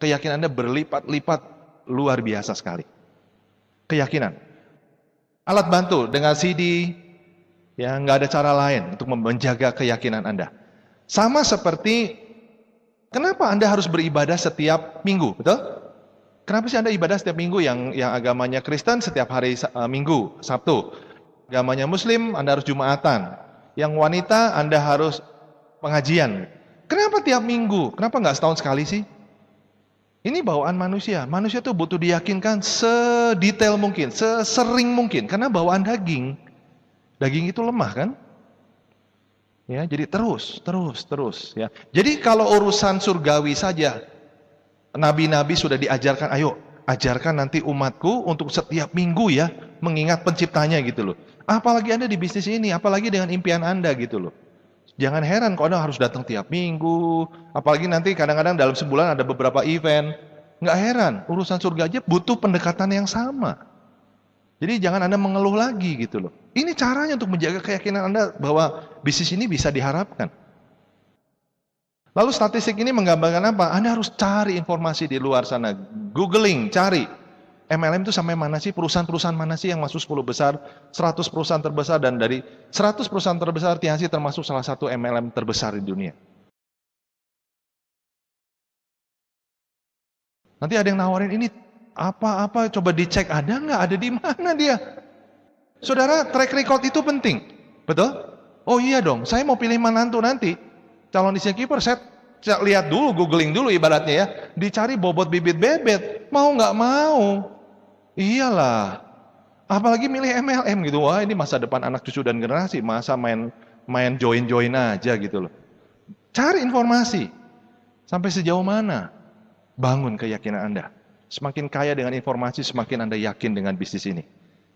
Keyakinan Anda berlipat-lipat luar biasa sekali. Keyakinan. Alat bantu dengan CD, ya nggak ada cara lain untuk menjaga keyakinan Anda. Sama seperti, kenapa Anda harus beribadah setiap minggu, betul? Kenapa sih Anda ibadah setiap minggu yang agamanya Kristen setiap hari Minggu, Sabtu? Agamanya Muslim, Anda harus Jumatan. Yang wanita, Anda harus pengajian. Kenapa tiap minggu? Kenapa nggak setahun sekali sih? Ini bawaan manusia. Manusia tuh butuh diyakinkan sedetail mungkin, sesering mungkin. Karena bawaan daging. Daging itu lemah kan? Ya, jadi terus. Ya. Jadi kalau urusan surgawi saja, nabi-nabi sudah diajarkan, ayo ajarkan nanti umatku untuk setiap minggu ya, mengingat penciptanya gitu loh. Apalagi Anda di bisnis ini, apalagi dengan impian Anda gitu loh. Jangan heran kalau Anda harus datang tiap minggu, apalagi nanti kadang-kadang dalam sebulan ada beberapa event. Nggak heran, urusan surga aja butuh pendekatan yang sama. Jadi jangan Anda mengeluh lagi gitu loh. Ini caranya untuk menjaga keyakinan Anda bahwa bisnis ini bisa diharapkan. Lalu statistik ini menggambarkan apa? Anda harus cari informasi di luar sana. Googling, cari. MLM itu sampai mana sih? Perusahaan-perusahaan mana sih yang masuk 10 besar? 100 perusahaan terbesar, dan dari 100 perusahaan terbesar, Tianxi termasuk salah satu MLM terbesar di dunia. Nanti ada yang nawarin ini, apa-apa, coba dicek, ada nggak? Ada di mana dia? Saudara, track record itu penting. Betul? Oh iya dong, saya mau pilih menantu nanti. Calon istri kiper, saya lihat dulu, googling dulu ibaratnya ya. Dicari bobot bibit bebet. Mau nggak mau. Iyalah. Apalagi milih MLM gitu. Wah ini masa depan anak cucu dan generasi. Masa main join-join aja gitu loh. Cari informasi. Sampai sejauh mana? Bangun keyakinan Anda. Semakin kaya dengan informasi, semakin Anda yakin dengan bisnis ini.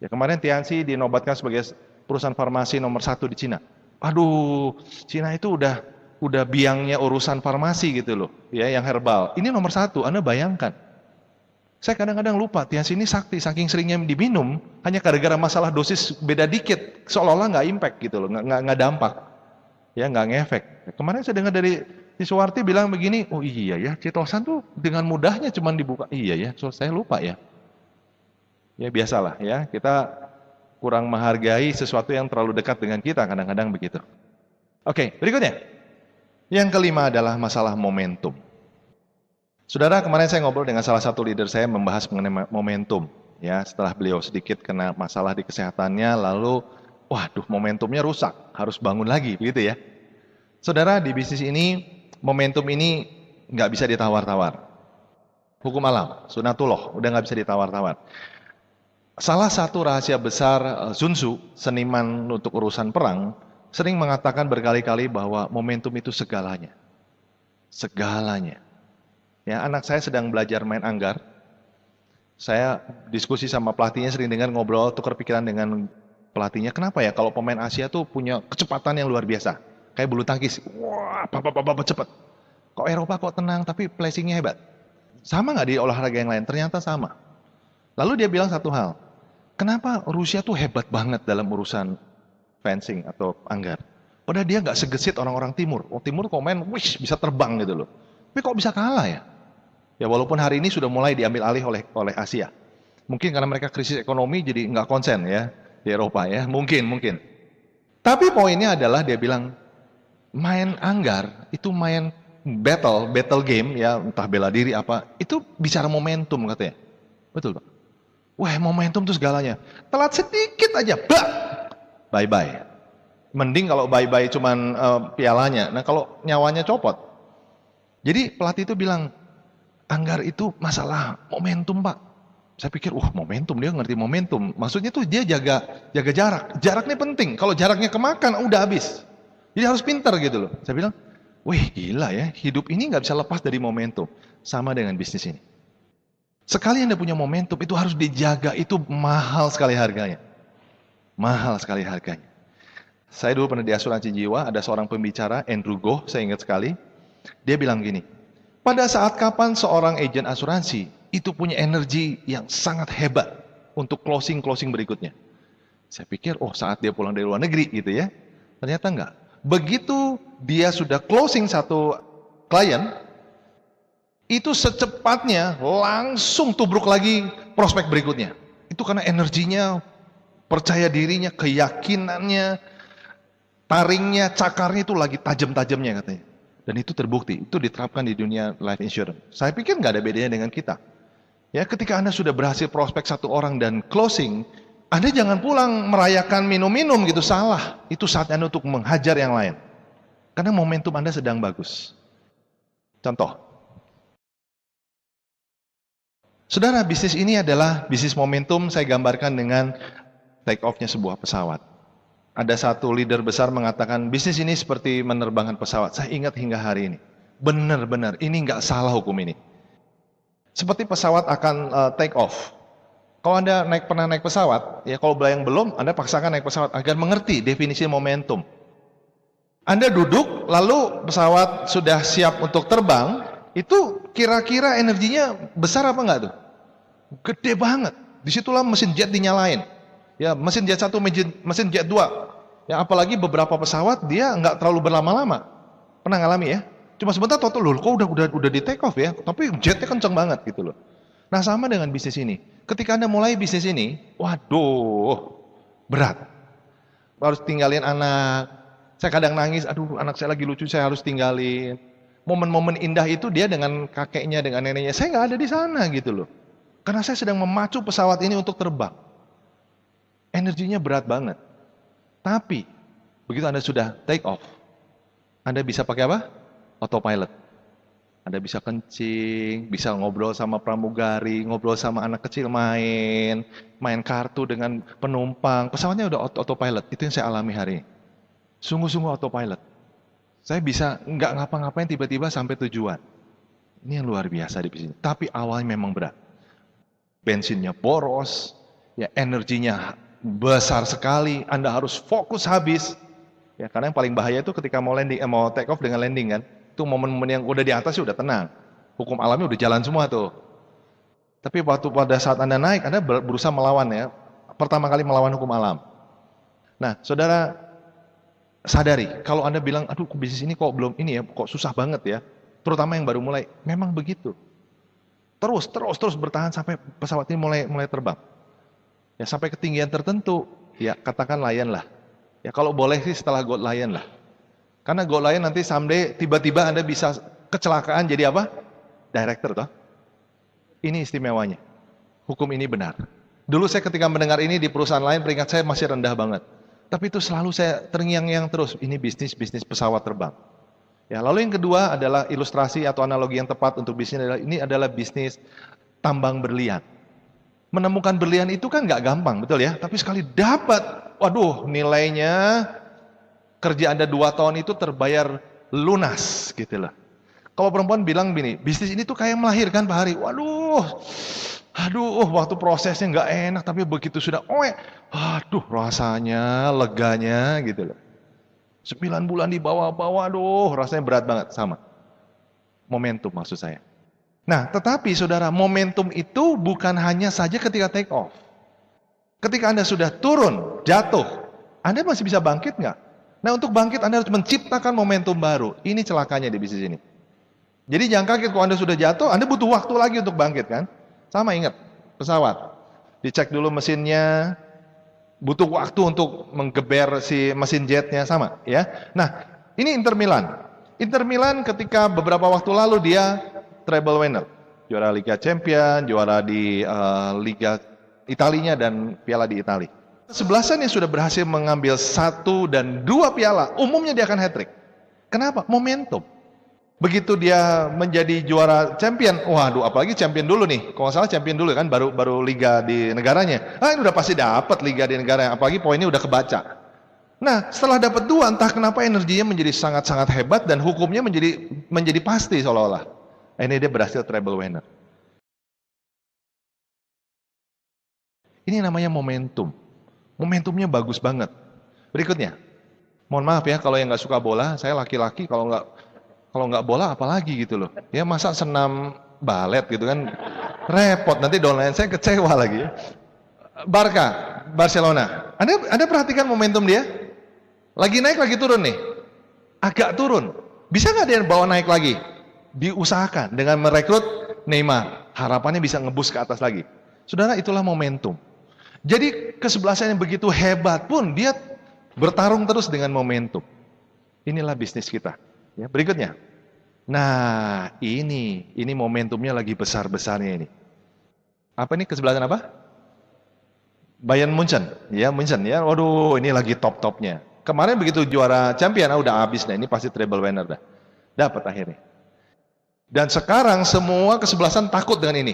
Ya kemarin Tianxi dinobatkan sebagai perusahaan farmasi nomor 1 di Cina. Aduh, Cina itu udah biangnya urusan farmasi gitu loh, ya yang herbal. Ini nomor 1, Anda bayangkan. Saya kadang-kadang lupa, Tianxi ini sakti, saking seringnya diminum, hanya gara-gara masalah dosis beda dikit, seolah-olah nggak impact gitu loh, nggak dampak, ya nggak ngefek. Kemarin saya dengar dari Suwarti bilang begini, oh iya ya, Citosan tuh dengan mudahnya cuman dibuka. Iya ya, so, saya lupa ya. Ya biasalah ya, kita kurang menghargai sesuatu yang terlalu dekat dengan kita kadang-kadang begitu. Oke, berikutnya. Yang kelima adalah masalah momentum. Saudara, kemarin saya ngobrol dengan salah satu leader saya membahas mengenai momentum. Ya, setelah beliau sedikit kena masalah di kesehatannya, lalu, waduh, momentumnya rusak, harus bangun lagi, begitu ya. Saudara, di bisnis ini, momentum ini nggak bisa ditawar-tawar. Hukum alam, sunatullah, udah nggak bisa ditawar-tawar. Salah satu rahasia besar Sun Tzu, seniman untuk urusan perang, sering mengatakan berkali-kali bahwa momentum itu segalanya. Segalanya. Ya, anak saya sedang belajar main anggar. Saya diskusi sama pelatihnya, sering dengar ngobrol, tukar pikiran dengan pelatihnya. Kenapa ya kalau pemain Asia tuh punya kecepatan yang luar biasa? Kayak bulu tangkis. Wah, apa cepet. Kok Eropa kok tenang tapi placingnya hebat? Sama nggak di olahraga yang lain? Ternyata sama. Lalu dia bilang satu hal. Kenapa Rusia tuh hebat banget dalam urusan fencing atau anggar? Padahal dia nggak segesit orang-orang Timur. Oh, Timur komen, wish bisa terbang gitu loh. Tapi kok bisa kalah ya? Ya walaupun hari ini sudah mulai diambil alih oleh Asia. Mungkin karena mereka krisis ekonomi jadi nggak konsen ya di Eropa ya. Mungkin. Tapi poinnya adalah dia bilang main anggar itu main battle game ya, entah bela diri apa, itu bicara momentum katanya. Betul Pak? Wah, momentum itu segalanya. Telat sedikit aja, bye-bye. Mending kalau bye-bye cuman pialanya. Nah, kalau nyawanya copot. Jadi pelatih itu bilang, anggar itu masalah momentum, Pak. Saya pikir, momentum, dia ngerti momentum. Maksudnya tuh dia jaga jarak. Jaraknya penting. Kalau jaraknya kemakan, udah habis. Jadi harus pintar gitu loh. Saya bilang, wih gila ya, hidup ini nggak bisa lepas dari momentum. Sama dengan bisnis ini. Sekali Anda punya momentum, itu harus dijaga, itu mahal sekali harganya. Mahal sekali harganya. Saya dulu pernah di asuransi jiwa, ada seorang pembicara, Andrew Goh, saya ingat sekali. Dia bilang gini, pada saat kapan seorang agen asuransi, itu punya energi yang sangat hebat untuk closing berikutnya. Saya pikir, saat dia pulang dari luar negeri gitu ya. Ternyata enggak. Begitu dia sudah closing satu klien, itu secepatnya langsung tubruk lagi prospek berikutnya. Itu karena energinya, percaya dirinya, keyakinannya, taringnya, cakarnya itu lagi tajam-tajamnya katanya. Dan itu terbukti, itu diterapkan di dunia life insurance. Saya pikir nggak ada bedanya dengan kita. Ya, ketika Anda sudah berhasil prospek satu orang dan closing, Anda jangan pulang merayakan minum-minum gitu, salah. Itu saatnya Anda untuk menghajar yang lain. Karena momentum Anda sedang bagus. Contoh. Saudara, bisnis ini adalah bisnis momentum, saya gambarkan dengan take off-nya sebuah pesawat. Ada satu leader besar mengatakan, bisnis ini seperti menerbangkan pesawat. Saya ingat hingga hari ini. Benar-benar, ini nggak salah hukum ini. Seperti pesawat akan take off. Kalau Anda pernah naik pesawat, ya kalau yang belum, Anda paksakan naik pesawat agar mengerti definisi momentum. Anda duduk, lalu pesawat sudah siap untuk terbang, itu kira-kira energinya besar apa enggak tuh? Gede banget. Disitulah mesin jet dinyalain. Ya, mesin jet 1, mesin jet 2. Ya, apalagi beberapa pesawat dia enggak terlalu berlama-lama. Pernah ngalami ya? Cuma sebentar kok udah di take off ya, tapi jetnya kenceng banget gitu loh. Nah, sama dengan bisnis ini. Ketika Anda mulai bisnis ini, waduh, berat. Harus tinggalin anak. Saya kadang nangis, aduh anak saya lagi lucu, saya harus tinggalin. Momen-momen indah itu dia dengan kakeknya, dengan neneknya. Saya nggak ada di sana gitu loh. Karena saya sedang memacu pesawat ini untuk terbang. Energinya berat banget. Tapi, begitu Anda sudah take off, Anda bisa pakai apa? Autopilot. Anda bisa kencing, bisa ngobrol sama pramugari, ngobrol sama anak kecil main kartu dengan penumpang. Pesawatnya udah autopilot. Itu yang saya alami hari ini. Sungguh-sungguh autopilot. Saya bisa nggak ngapa-ngapain tiba-tiba sampai tujuan. Ini yang luar biasa di sini. Tapi awalnya memang berat. Bensinnya boros, ya energinya besar sekali. Anda harus fokus habis. Ya, karena yang paling bahaya itu ketika mau take off dengan landing kan. Itu momen-momen yang udah di atas sih udah tenang. Hukum alamnya udah jalan semua tuh. Tapi pada saat Anda naik, Anda berusaha melawan ya. Pertama kali melawan hukum alam. Nah, saudara, sadari, kalau Anda bilang, aduh bisnis ini kok belum ini ya, kok susah banget ya. Terutama yang baru mulai, memang begitu. Terus bertahan sampai pesawat ini mulai terbang. Ya sampai ketinggian tertentu, ya katakan Lion lah. Ya kalau boleh sih setelah God Lion lah. Karena goal lain nanti someday tiba-tiba Anda bisa kecelakaan jadi apa? Director toh. Ini istimewanya. Hukum ini benar. Dulu saya ketika mendengar ini di perusahaan lain, peringkat saya masih rendah banget. Tapi itu selalu saya terngiang-ngiang terus. Ini bisnis pesawat terbang. Ya, lalu yang kedua adalah ilustrasi atau analogi yang tepat untuk bisnis ini adalah bisnis tambang berlian. Menemukan berlian itu kan nggak gampang, betul ya? Tapi sekali dapat, waduh, nilainya kerja Anda 2 tahun itu terbayar lunas, gitu lah. Kalau perempuan bilang gini, bisnis ini tuh kayak melahirkan Pak Hari. Aduh, waktu prosesnya nggak enak, tapi begitu sudah, aduh, rasanya, leganya, gitu loh. 9 bulan di bawah-bawah, aduh, rasanya berat banget, sama. Momentum maksud saya. Nah, tetapi saudara, momentum itu bukan hanya saja ketika take off. Ketika Anda sudah turun, jatuh, Anda masih bisa bangkit nggak? Nah, untuk bangkit Anda harus menciptakan momentum baru. Ini celakanya di bisnis ini. Jadi jangan kaget kalau Anda sudah jatuh, Anda butuh waktu lagi untuk bangkit kan? Sama, ingat, pesawat. Dicek dulu mesinnya, butuh waktu untuk menggeber si mesin jetnya, sama ya. Nah, ini Inter Milan. Inter Milan ketika beberapa waktu lalu dia treble winner, juara Liga Champion, juara di Liga Italinya dan piala di Italia. Kesebelasan yang sudah berhasil mengambil 1 dan 2 piala, umumnya dia akan hat-trick. Kenapa? Momentum. Begitu dia menjadi juara champion, waduh, apalagi champion dulu nih. Kalau nggak salah champion dulu kan, baru liga di negaranya. Ini udah pasti dapat liga di negaranya, apalagi poinnya udah kebaca. Nah, setelah dapat 2, entah kenapa energinya menjadi sangat-sangat hebat dan hukumnya menjadi pasti seolah-olah. Ini dia berhasil treble winner. Ini namanya momentum. Momentumnya bagus banget. Berikutnya, mohon maaf ya kalau yang nggak suka bola, saya laki-laki kalau nggak bola apalagi gitu loh. Ya masa senam balet gitu kan repot, nanti downline saya kecewa lagi. Barcelona. Anda perhatikan momentum dia? Lagi naik lagi turun nih. Agak turun. Bisa nggak dia bawa naik lagi? Diusahakan dengan merekrut Neymar. Harapannya bisa ngebus ke atas lagi. Saudara, itulah momentum. Jadi kesebelasan yang begitu hebat pun dia bertarung terus dengan momentum. Inilah bisnis kita. Ya, berikutnya. Nah, ini momentumnya lagi besar-besarnya ini. Apa ini kesebelasan apa? Bayern Munchen. Ya, Munchen ya. Waduh, ini lagi top-topnya. Kemarin begitu juara champion, udah habis dah. Ini pasti treble winner dah. Dapat akhirnya. Dan sekarang semua kesebelasan takut dengan ini.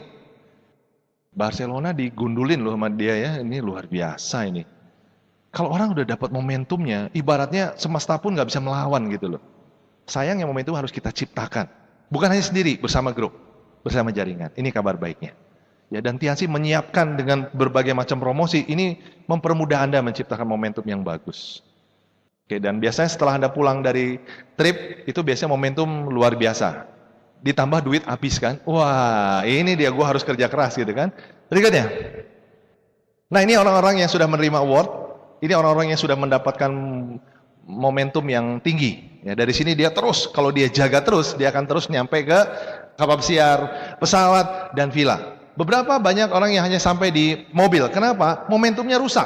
Barcelona digundulin loh sama dia ya. Ini luar biasa ini. Kalau orang udah dapat momentumnya, ibaratnya semesta pun nggak bisa melawan gitu loh. Sayang yang momentum harus kita ciptakan. Bukan hanya sendiri, bersama grup, bersama jaringan. Ini kabar baiknya. Ya, dan TNC menyiapkan dengan berbagai macam promosi, ini mempermudah Anda menciptakan momentum yang bagus. Oke, dan biasanya setelah Anda pulang dari trip, itu biasanya momentum luar biasa. Ditambah duit habis kan. Wah, ini dia, gue harus kerja keras gitu kan. Berikutnya. Nah, ini orang-orang yang sudah menerima award. Ini orang-orang yang sudah mendapatkan momentum yang tinggi. Ya, dari sini dia terus, kalau dia jaga terus, dia akan terus nyampe ke kapal pesiar, pesawat, dan villa. Beberapa banyak orang yang hanya sampai di mobil. Kenapa? Momentumnya rusak.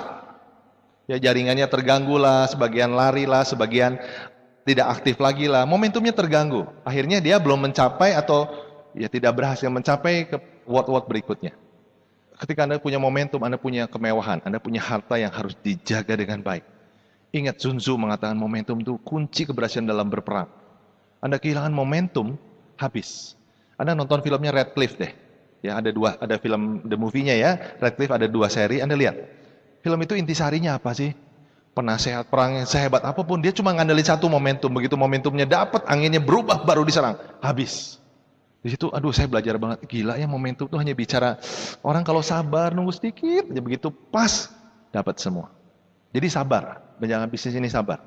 Ya, jaringannya terganggu lah, sebagian lari lah, sebagian tidak aktif lagi lah. Momentumnya terganggu. Akhirnya dia belum mencapai atau ya tidak berhasil mencapai ke award-award berikutnya. Ketika Anda punya momentum, Anda punya kemewahan, Anda punya harta yang harus dijaga dengan baik. Ingat, Sun Tzu mengatakan momentum itu kunci keberhasilan dalam berperang. Anda kehilangan momentum, habis. Anda nonton filmnya Radcliffe deh. Ya, ada film The Movie-nya ya. Radcliffe ada 2 seri, Anda lihat. Film itu intisarinya apa sih? Penasehat perang yang sehebat apapun, dia cuma ngandelin satu momentum. Begitu momentumnya dapat, anginnya berubah, baru diserang. Habis. Di situ, aduh, saya belajar banget. Gila ya, momentum itu hanya bicara orang kalau sabar, nunggu sedikit, aja begitu pas, dapat semua. Jadi sabar, jangan bisnis ini sabar.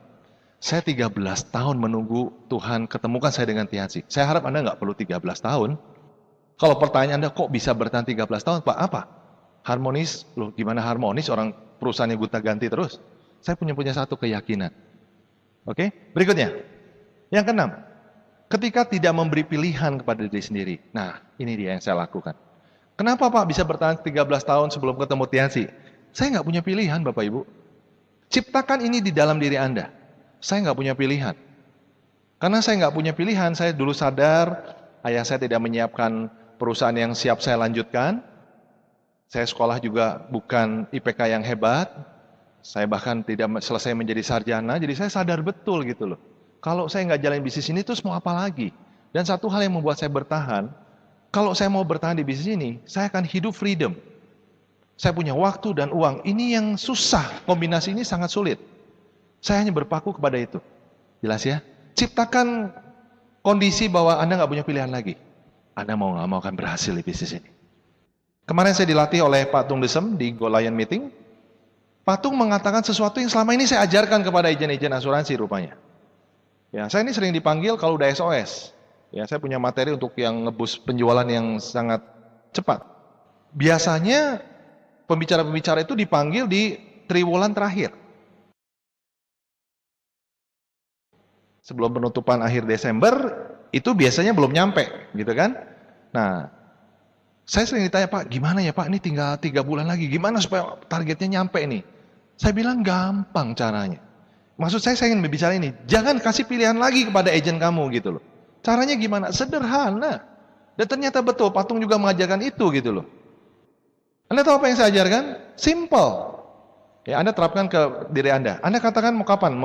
Saya 13 tahun menunggu Tuhan ketemukan saya dengan TNC. Saya harap Anda nggak perlu 13 tahun. Kalau pertanyaan Anda, kok bisa bertahan 13 tahun? Pak, apa? Harmonis? Loh, gimana harmonis? Orang perusahaannya gonta-ganti terus. Saya punya satu keyakinan. Oke, berikutnya. Yang keenam, ketika tidak memberi pilihan kepada diri sendiri. Nah, ini dia yang saya lakukan. Kenapa Pak bisa bertahan 13 tahun sebelum ketemu TNC? Saya nggak punya pilihan Bapak Ibu. Ciptakan ini di dalam diri Anda. Saya nggak punya pilihan. Karena saya nggak punya pilihan, saya dulu sadar ayah saya tidak menyiapkan perusahaan yang siap saya lanjutkan. Saya sekolah juga bukan IPK yang hebat. Saya bahkan tidak selesai menjadi sarjana, jadi saya sadar betul gitu loh. Kalau saya nggak jalan bisnis ini terus mau apa lagi? Dan satu hal yang membuat saya bertahan, kalau saya mau bertahan di bisnis ini, saya akan hidup freedom. Saya punya waktu dan uang. Ini yang susah, kombinasi ini sangat sulit. Saya hanya berpaku kepada itu. Jelas ya? Ciptakan kondisi bahwa Anda nggak punya pilihan lagi. Anda mau nggak mau akan berhasil di bisnis ini. Kemarin saya dilatih oleh Pak Tung Desem di Go Lion Meeting. Pak Tung mengatakan sesuatu yang selama ini saya ajarkan kepada agen-agen asuransi rupanya. Ya, saya ini sering dipanggil kalau udah SOS. Ya, saya punya materi untuk yang ngebus penjualan yang sangat cepat. Biasanya pembicara-pembicara itu dipanggil di triwulan terakhir. Sebelum penutupan akhir Desember, itu biasanya belum nyampe, gitu kan? Nah, saya sering ditanya, Pak, gimana ya Pak, ini tinggal 3 bulan lagi, gimana supaya targetnya nyampe nih? Saya bilang gampang caranya. Maksud saya ingin berbicara ini, jangan kasih pilihan lagi kepada agen kamu gitu loh. Caranya gimana? Sederhana. Dan ternyata betul, Patung juga mengajarkan itu gitu loh. Anda tahu apa yang saya ajarkan? Simple. Ya, Anda terapkan ke diri Anda. Anda katakan mau kapan?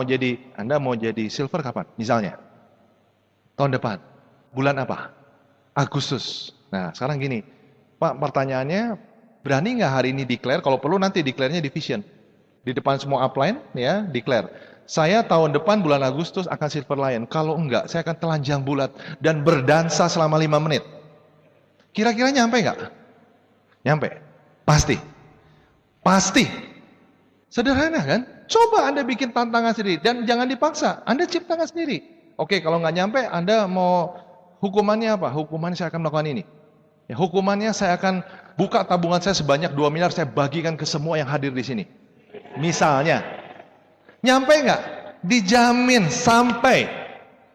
Anda mau jadi silver kapan? Misalnya. Tahun depan. Bulan apa? Agustus. Nah, sekarang gini. Pak, pertanyaannya, berani nggak hari ini declare? Kalau perlu nanti declare-nya di Vision. Di depan semua upline, ya, declare. Saya tahun depan bulan Agustus akan Silver Lion. Kalau enggak, saya akan telanjang bulat dan berdansa selama 5 menit. Kira-kira nyampe nggak? Nyampe. Pasti. Pasti. Sederhana kan? Coba Anda bikin tantangan sendiri. Dan jangan dipaksa. Anda ciptakan sendiri. Oke, kalau nggak nyampe, Anda mau hukumannya apa? Hukumannya saya akan melakukan ini. Ya, hukumannya saya akan buka tabungan saya sebanyak 2 miliar, saya bagikan ke semua yang hadir di sini. Misalnya, nyampe nggak? Dijamin sampai.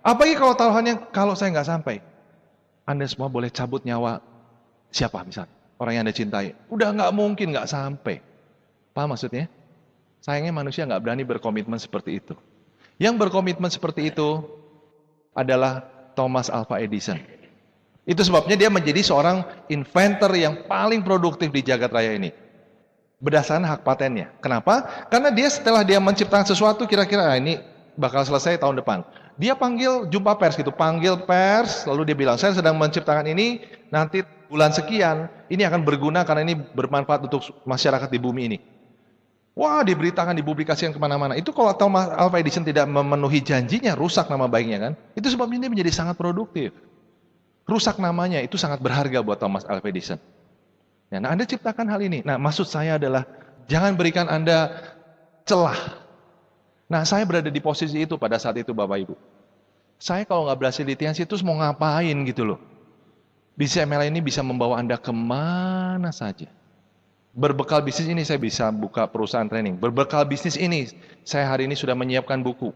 Apalagi kalau taruhannya kalau saya nggak sampai, Anda semua boleh cabut nyawa siapa misalnya orang yang Anda cintai. Udah nggak mungkin nggak sampai. Paham maksudnya? Sayangnya manusia nggak berani berkomitmen seperti itu. Yang berkomitmen seperti itu adalah Thomas Alva Edison. Itu sebabnya dia menjadi seorang inventor yang paling produktif di jagat raya ini. Berdasarkan hak patennya. Kenapa? Karena dia setelah dia menciptakan sesuatu kira-kira ini bakal selesai tahun depan. Dia panggil jumpa pers gitu, panggil pers, lalu dia bilang, saya sedang menciptakan ini, nanti bulan sekian, ini akan berguna karena ini bermanfaat untuk masyarakat di bumi ini. Wah, diberitakan, dipublikasikan kemana-mana. Itu kalau Thomas Alva Edison tidak memenuhi janjinya, rusak nama baiknya kan. Itu sebabnya dia menjadi sangat produktif. Rusak namanya, itu sangat berharga buat Thomas Alva Edison. Ya, nah, Anda ciptakan hal ini. Nah, maksud saya adalah jangan berikan Anda celah. Nah, saya berada di posisi itu pada saat itu, Bapak Ibu. Saya kalau nggak berhasil di Tianxi terus mau ngapain gitu loh. Bisnis MLM ini bisa membawa Anda kemana saja. Berbekal bisnis ini saya bisa buka perusahaan training. Berbekal bisnis ini saya hari ini sudah menyiapkan buku.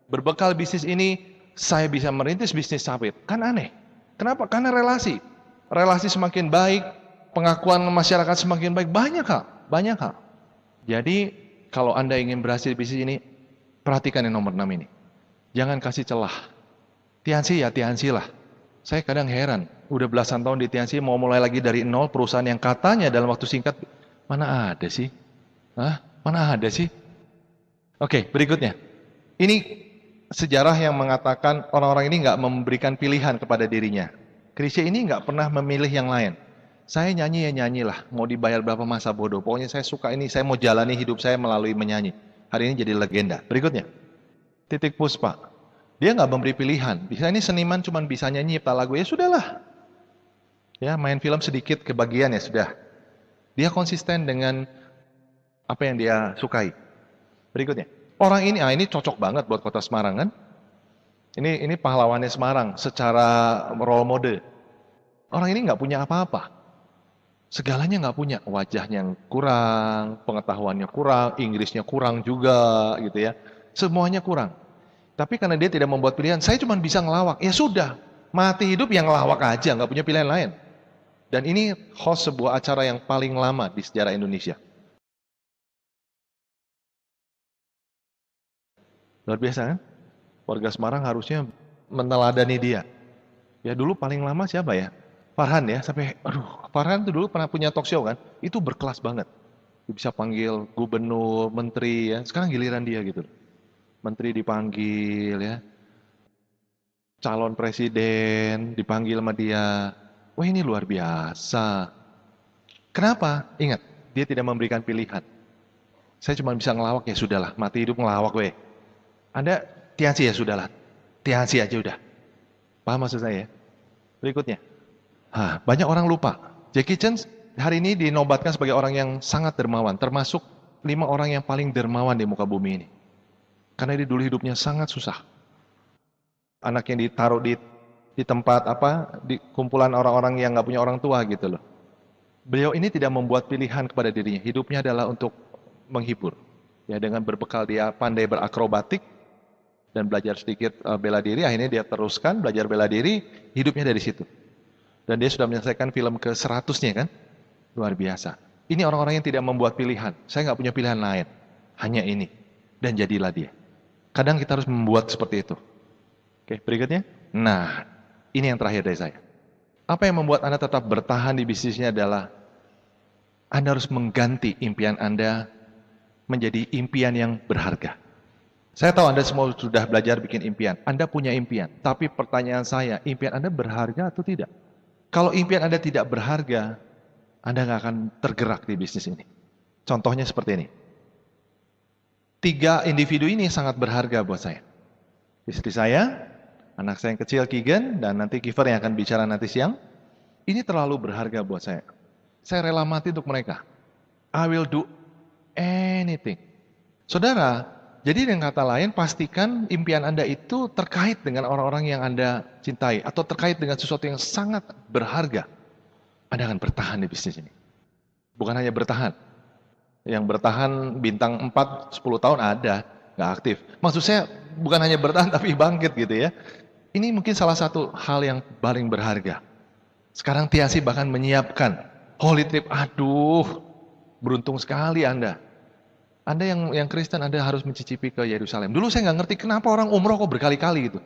Berbekal bisnis ini saya bisa merintis bisnis sawit. Kan aneh. Kenapa? Karena relasi. Relasi semakin baik, pengakuan masyarakat semakin baik, banyak hal. Jadi kalau Anda ingin berhasil di bisnis ini, perhatikan yang nomor 6 ini. Jangan kasih celah. Tianxi ya Tianxi lah. Saya kadang heran, udah belasan tahun di Tianxi mau mulai lagi dari nol, perusahaan yang katanya dalam waktu singkat, mana ada sih? Mana ada sih? Oke, berikutnya. Ini sejarah yang mengatakan orang-orang ini nggak memberikan pilihan kepada dirinya. Krisye ini nggak pernah memilih yang lain. Saya nyanyi ya nyanyilah, mau dibayar berapa masa bodoh. Pokoknya saya suka ini, saya mau jalani hidup saya melalui menyanyi. Hari ini jadi legenda. Berikutnya, Titik Puspa. Dia nggak memberi pilihan. Bisa ini seniman cuma bisa nyanyi, nyipta lagu, ya sudahlah. Ya main film sedikit kebagian ya sudah. Dia konsisten dengan apa yang dia sukai. Berikutnya, orang ini cocok banget buat kota Semarang kan? Ini pahlawannya Semarang secara role model. Orang ini nggak punya apa-apa. Segalanya nggak punya, wajahnya yang kurang, pengetahuannya kurang, Inggrisnya kurang juga gitu ya. Semuanya kurang. Tapi karena dia tidak membuat pilihan, saya cuma bisa ngelawak. Ya sudah, mati hidup yang ngelawak aja, nggak punya pilihan lain. Dan ini host sebuah acara yang paling lama di sejarah Indonesia. Luar biasa kan? Warga Semarang harusnya meneladani dia. Ya dulu paling lama siapa ya? Farhan ya, sampai Farhan tuh dulu pernah punya talk show kan? Itu berkelas banget. Dia bisa panggil gubernur, menteri ya. Sekarang giliran dia gitu. Menteri dipanggil ya. Calon presiden dipanggil sama dia. Wah ini luar biasa. Kenapa? Ingat, dia tidak memberikan pilihan. Saya cuma bisa ngelawak ya sudahlah, mati hidup ngelawak weh. Anda Tiansi ya sudahlah, Tiansi aja udah. Paham maksud saya ya? Berikutnya. Banyak orang lupa. Jackie Chan hari ini dinobatkan sebagai orang yang sangat dermawan, termasuk 5 orang yang paling dermawan di muka bumi ini. Karena dia dulu hidupnya sangat susah. Anak yang ditaruh di tempat di kumpulan orang-orang yang nggak punya orang tua gitu loh. Beliau ini tidak membuat pilihan kepada dirinya. Hidupnya adalah untuk menghibur. Ya dengan berbekal dia pandai berakrobatik dan belajar sedikit bela diri, akhirnya dia teruskan belajar bela diri, hidupnya dari situ. Dan dia sudah menyelesaikan film ke-100-nya kan? Luar biasa. Ini orang-orang yang tidak membuat pilihan. Saya nggak punya pilihan lain. Hanya ini. Dan jadilah dia. Kadang kita harus membuat seperti itu. Oke, berikutnya. Nah, ini yang terakhir dari saya. Apa yang membuat Anda tetap bertahan di bisnisnya adalah Anda harus mengganti impian Anda menjadi impian yang berharga. Saya tahu Anda semua sudah belajar bikin impian. Anda punya impian. Tapi pertanyaan saya, impian Anda berharga atau tidak? Kalau impian Anda tidak berharga, Anda nggak akan tergerak di bisnis ini. Contohnya seperti ini. 3 individu ini sangat berharga buat saya. Istri saya, anak saya yang kecil Keegan, dan nanti Kiefer yang akan bicara nanti siang. Ini terlalu berharga buat saya. Saya rela mati untuk mereka. I will do anything. Saudara, jadi dengan kata lain, pastikan impian Anda itu terkait dengan orang-orang yang Anda cintai. Atau terkait dengan sesuatu yang sangat berharga. Anda akan bertahan di bisnis ini. Bukan hanya bertahan. Yang bertahan bintang 4, 10 tahun ada. Nggak aktif. Maksud saya bukan hanya bertahan tapi bangkit gitu ya. Ini mungkin salah satu hal yang paling berharga. Sekarang Tiasi bahkan menyiapkan holy trip. Aduh, beruntung sekali Anda. Anda yang Kristen, Anda harus mencicipi ke Yerusalem. Dulu saya nggak ngerti kenapa orang umroh kok berkali-kali gitu.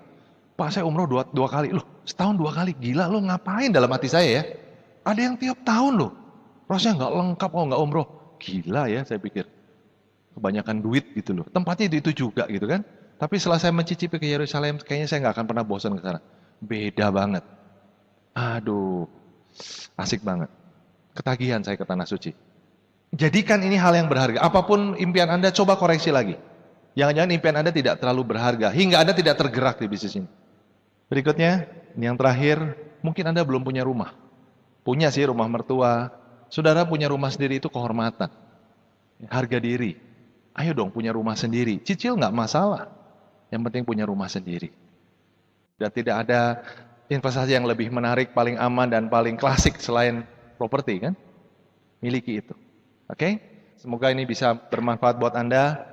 Pak saya umroh dua kali. Loh setahun 2 kali. Gila lo ngapain dalam hati saya ya. Ada yang tiap tahun loh. Rasanya nggak lengkap kalau nggak umroh. Gila ya saya pikir. Kebanyakan duit gitu loh. Tempatnya itu juga gitu kan. Tapi setelah saya mencicipi ke Yerusalem, kayaknya saya nggak akan pernah bosan ke sana. Beda banget. Aduh, asik banget. Ketagihan saya ke Tanah Suci. Jadikan ini hal yang berharga. Apapun impian Anda, coba koreksi lagi. Jangan-jangan impian Anda tidak terlalu berharga, hingga Anda tidak tergerak di bisnis ini. Berikutnya, ini yang terakhir, mungkin Anda belum punya rumah. Punya sih rumah mertua. Saudara punya rumah sendiri itu kehormatan. Harga diri. Ayo dong punya rumah sendiri. Cicil nggak masalah. Yang penting punya rumah sendiri. Dan tidak ada investasi yang lebih menarik, paling aman, dan paling klasik selain properti kan? Miliki itu. Oke? Semoga ini bisa bermanfaat buat Anda.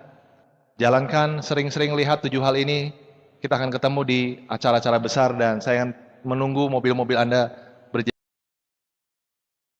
Jalankan, sering-sering lihat 7 hal ini. Kita akan ketemu di acara-acara besar dan saya akan menunggu mobil-mobil Anda